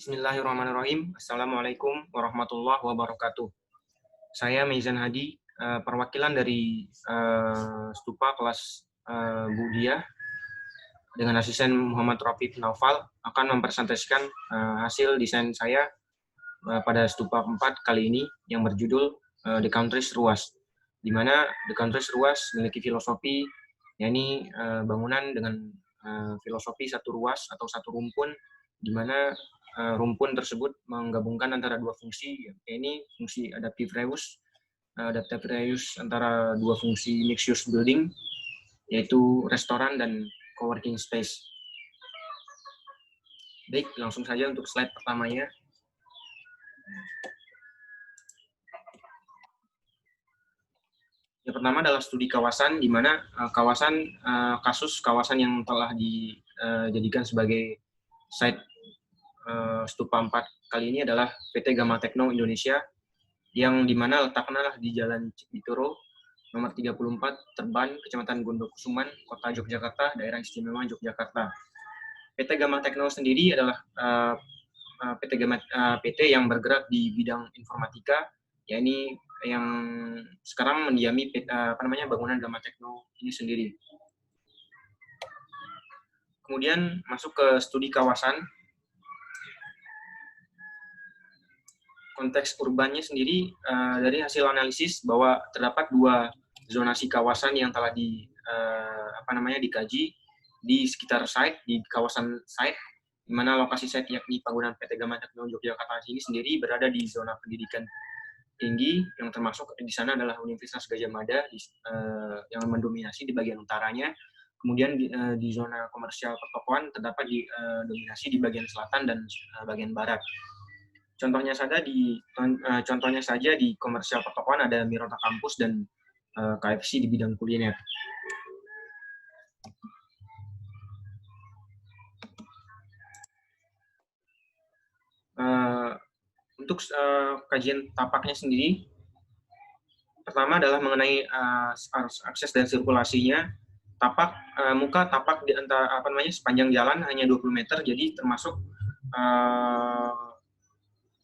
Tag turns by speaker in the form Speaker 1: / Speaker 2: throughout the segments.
Speaker 1: Bismillahirrahmanirrahim. Assalamualaikum warahmatullahi wabarakatuh. Saya Meizan Hadi, perwakilan dari Stupa kelas Budiah dengan asisten Muhammad Rafiq Naufal akan mempresentasikan hasil desain saya pada Stupa 4 kali ini yang berjudul The Countries Ruas, di mana The Countries Ruas memiliki filosofi, yakni bangunan dengan filosofi satu ruas atau satu rumpun, di mana rumpun tersebut menggabungkan antara dua fungsi, yakni fungsi adaptive reuse antara dua fungsi mixed use building, yaitu restoran dan coworking space. Baik, langsung saja untuk slide pertamanya. Yang pertama adalah studi kawasan, di mana kasus kawasan yang telah dijadikan sebagai site Stupa 4 kali ini adalah PT Gamma Techno Indonesia, yang dimana letaknya di Jalan Cikbitoro, nomor 34, Terban, Kecamatan Gondokusuman, Kota Yogyakarta, Daerah Istimewa Yogyakarta. PT Gamma Techno sendiri adalah PT yang bergerak di bidang informatika, yakni yang sekarang mendiami bangunan Gamma Techno ini sendiri. Kemudian masuk ke studi kawasan. Konteks urbannya sendiri dari hasil analisis bahwa terdapat dua zonasi kawasan yang telah dikaji di sekitar site, di kawasan site, di mana lokasi site yakni bangunan PT Gamma Techno Yogyakarta ini sendiri berada di zona pendidikan tinggi, yang termasuk di sana adalah Universitas Gadjah Mada yang mendominasi di bagian utaranya. Kemudian di zona komersial pertokoan terdapat dominasi di bagian selatan dan bagian barat. Contohnya saja di komersial pertokoan ada Mirota Kampus dan KFC di bidang kuliner. Untuk kajian tapaknya sendiri, pertama adalah mengenai akses dan sirkulasinya. Muka tapak di antara sepanjang jalan hanya 20 meter, jadi termasuk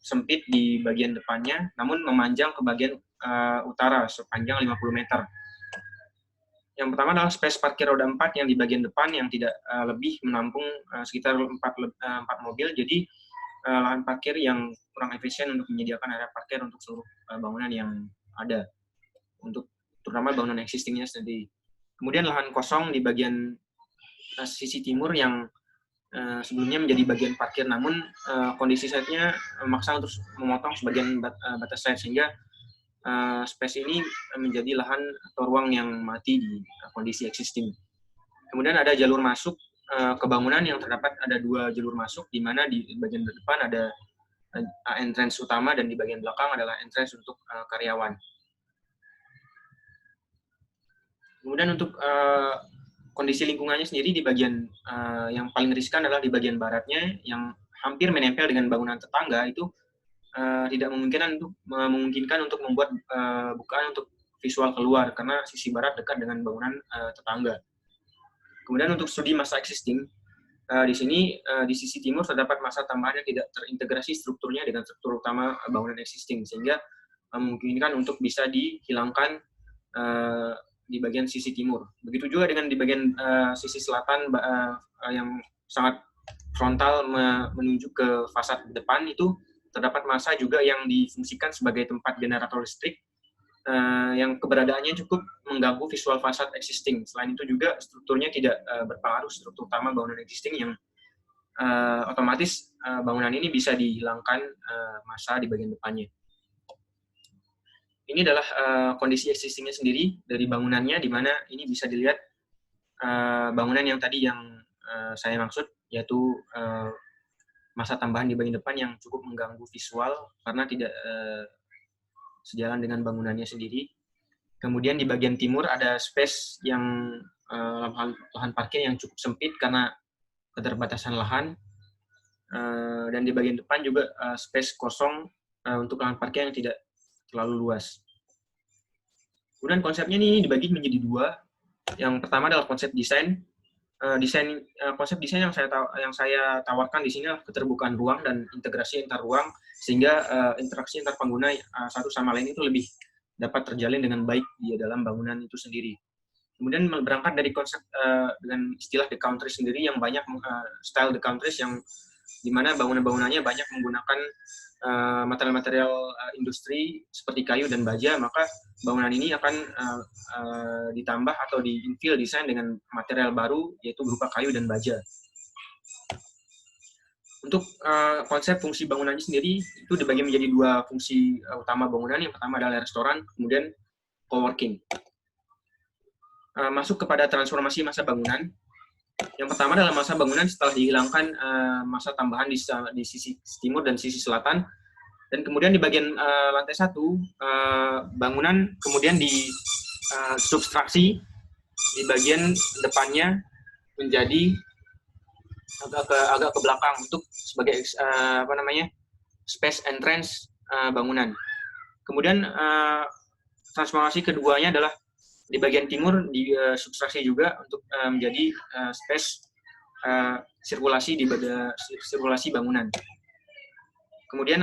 Speaker 1: sempit di bagian depannya, namun memanjang ke bagian utara sepanjang 50 meter. Yang pertama adalah space parkir roda 4 yang di bagian depan yang tidak lebih menampung sekitar 4 mobil, jadi lahan parkir yang kurang efisien untuk menyediakan area parkir untuk seluruh bangunan yang ada, untuk terutama bangunan existingnya sendiri. Kemudian lahan kosong di bagian sisi timur yang sebelumnya menjadi bagian parkir, namun kondisi site-nya memaksa untuk memotong sebagian batas site, sehingga space ini menjadi lahan atau ruang yang mati di kondisi existing. Kemudian ada jalur masuk ke bangunan yang terdapat ada dua jalur masuk, di mana di bagian depan ada entrance utama dan di bagian belakang adalah entrance untuk karyawan. Kemudian untuk kondisi lingkungannya sendiri di bagian yang paling riskan adalah di bagian baratnya yang hampir menempel dengan bangunan tetangga, itu tidak memungkinkan untuk membuat bukaan untuk visual keluar karena sisi barat dekat dengan bangunan tetangga. Kemudian untuk studi masa existing, di sini di sisi timur terdapat masa tambahan yang tidak terintegrasi strukturnya dengan struktur utama bangunan existing, sehingga memungkinkan untuk bisa dihilangkan di bagian sisi timur. Begitu juga dengan di bagian sisi selatan yang sangat frontal menuju ke fasad depan, itu terdapat masa juga yang difungsikan sebagai tempat generator listrik yang keberadaannya cukup mengganggu visual fasad existing. Selain itu juga strukturnya tidak berpengaruh struktur utama bangunan existing, yang otomatis bangunan ini bisa dihilangkan masa di bagian depannya. Ini adalah kondisi existingnya sendiri dari bangunannya, di mana ini bisa dilihat bangunan yang tadi yang saya maksud, yaitu masa tambahan di bagian depan yang cukup mengganggu visual karena tidak sejalan dengan bangunannya sendiri. Kemudian di bagian timur ada space yang lahan parkir yang cukup sempit karena keterbatasan lahan, dan di bagian depan juga space kosong untuk lahan parkir yang tidak terlalu luas. Kemudian konsepnya ini dibagi menjadi dua. Yang pertama adalah konsep desain. konsep desain yang saya tawarkan di sini adalah keterbukaan ruang dan integrasi antar ruang, sehingga interaksi antar pengguna satu sama lain itu lebih dapat terjalin dengan baik di dalam bangunan itu sendiri. Kemudian berangkat dari konsep dengan istilah the country sendiri yang banyak style the countries yang dimana bangunan-bangunannya banyak menggunakan material-material industri seperti kayu dan baja, maka bangunan ini akan ditambah atau di-infill desain dengan material baru, yaitu berupa kayu dan baja. Untuk konsep fungsi bangunannya sendiri, itu dibagi menjadi dua fungsi utama bangunan. Yang pertama adalah restoran, kemudian coworking. Masuk kepada transformasi masa bangunan. Yang pertama adalah masa bangunan setelah dihilangkan masa tambahan di sisi timur dan sisi selatan. Dan kemudian di bagian lantai 1, bangunan kemudian disubstraksi di bagian depannya menjadi agak ke belakang untuk sebagai space entrance bangunan. Kemudian transformasi keduanya adalah di bagian timur disubstraksi juga untuk menjadi space sirkulasi sirkulasi bangunan. Kemudian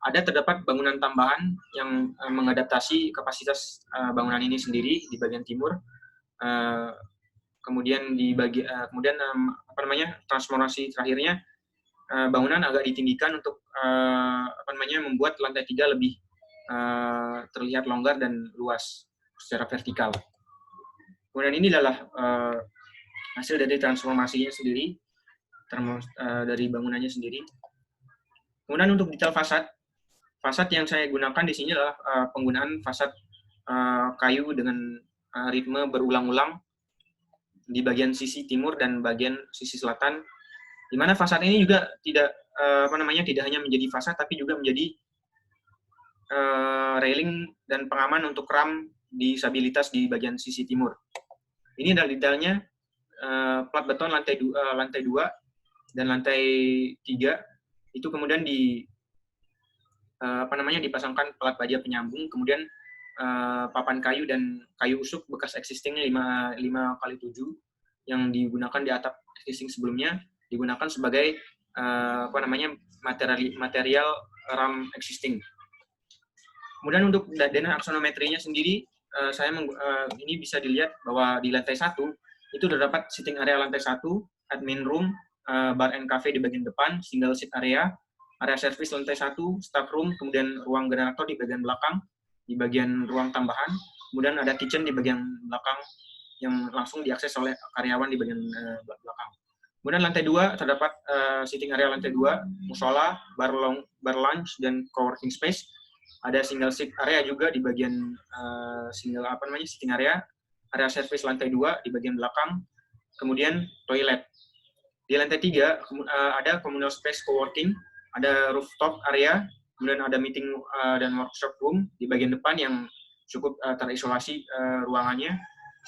Speaker 1: terdapat bangunan tambahan yang mengadaptasi kapasitas bangunan ini sendiri di bagian timur. Kemudian transformasi terakhirnya bangunan agak ditinggikan untuk membuat lantai 3 lebih terlihat longgar dan luas secara vertikal. Kemudian ini adalah hasil dari transformasinya sendiri, dari bangunannya sendiri. Kemudian untuk detail fasad yang saya gunakan di sini adalah penggunaan fasad kayu dengan ritme berulang-ulang di bagian sisi timur dan bagian sisi selatan, di mana fasad ini juga tidak hanya menjadi fasad tapi juga menjadi railing dan pengaman untuk ram disabilitas di bagian sisi timur. Ini adalah detailnya plat beton lantai 2 dan lantai 3 itu kemudian dipasangkan plat baja penyambung, kemudian papan kayu dan kayu usuk bekas existingnya 5x7 yang digunakan di atap existing sebelumnya digunakan sebagai material ram existing. Kemudian untuk dana aksonometrinya sendiri, ini bisa dilihat bahwa di lantai 1 itu terdapat sitting area lantai 1, admin room, bar and cafe di bagian depan, single seat area service lantai 1, staff room, kemudian ruang generator di bagian belakang, di bagian ruang tambahan, kemudian ada kitchen di bagian belakang yang langsung diakses oleh karyawan di bagian belakang. Kemudian lantai 2 terdapat sitting area lantai 2, musola, bar lunch, dan coworking space. Ada single seat area juga di bagian sitting area service lantai 2 di bagian belakang, kemudian toilet. Di lantai 3 ada communal space coworking, ada rooftop area, kemudian ada meeting dan workshop room di bagian depan yang cukup terisolasi ruangannya,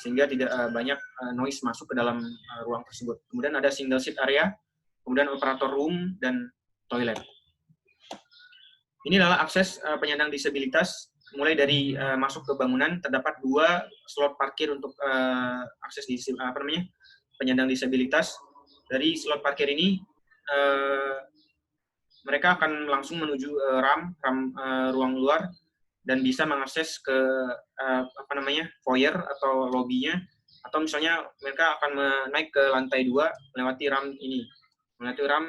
Speaker 1: sehingga tidak banyak noise masuk ke dalam ruang tersebut. Kemudian ada single seat area, kemudian operator room, dan toilet. Ini adalah akses penyandang disabilitas. Mulai dari masuk ke bangunan, terdapat 2 slot parkir untuk akses penyandang disabilitas. Dari slot parkir ini, mereka akan langsung menuju ram ruang luar dan bisa mengakses ke foyer atau lobbynya, atau misalnya mereka akan naik ke lantai 2 melewati ram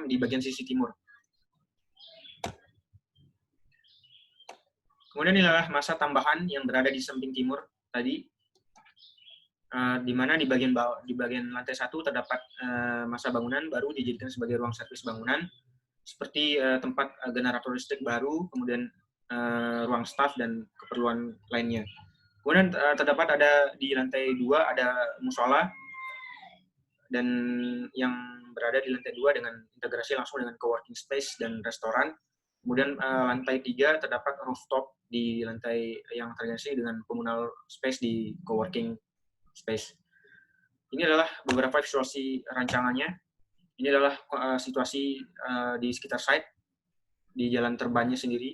Speaker 1: di bagian sisi timur. Kemudian inilah masa tambahan yang berada di samping timur tadi, di mana di bagian lantai 1 terdapat masa bangunan baru dijadikan sebagai ruang servis bangunan, seperti tempat generator listrik baru, kemudian ruang staf dan keperluan lainnya. Kemudian terdapat di lantai 2 ada musola, dan yang berada di lantai 2 dengan integrasi langsung dengan coworking space dan restoran. Kemudian lantai 3 terdapat rooftop di lantai yang terintegrasi dengan communal space di coworking space. Ini adalah beberapa visualisasi rancangannya. Ini adalah situasi di sekitar site, di jalan terbangnya sendiri.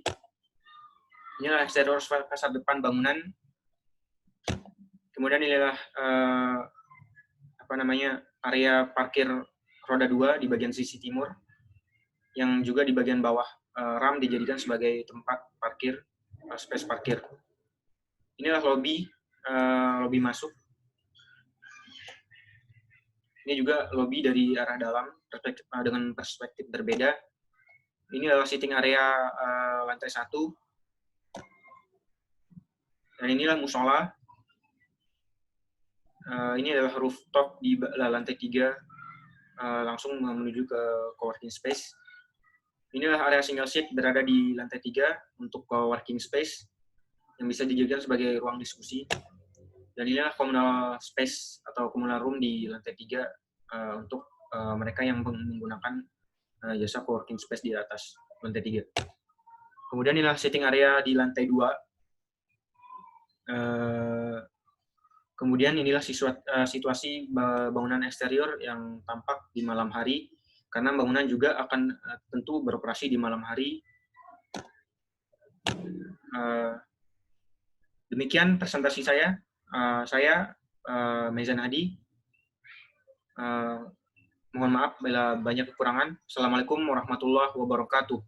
Speaker 1: Ini adalah eksterior fasad depan bangunan. Kemudian ini adalah area parkir roda 2 di bagian sisi timur, yang juga di bagian bawah RAM dijadikan sebagai tempat parkir, space parkir. Inilah lobby masuk. Ini juga lobby dari arah dalam dengan perspektif berbeda. Ini adalah sitting area lantai 1. Dan inilah musola. Ini adalah rooftop di lantai 3, langsung menuju ke coworking space. Inilah area single seat berada di lantai 3 untuk coworking space yang bisa dijadikan sebagai ruang diskusi. Dan inilah communal space atau communal room di lantai 3 untuk mereka yang menggunakan jasa coworking space di atas lantai 3. Kemudian inilah sitting area di lantai 2. Kemudian inilah situasi bangunan eksterior yang tampak di malam hari, karena bangunan juga akan tentu beroperasi di malam hari. Demikian presentasi saya. Saya Mezan Hadi. Mohon maaf bila banyak kekurangan. Assalamualaikum warahmatullahi wabarakatuh.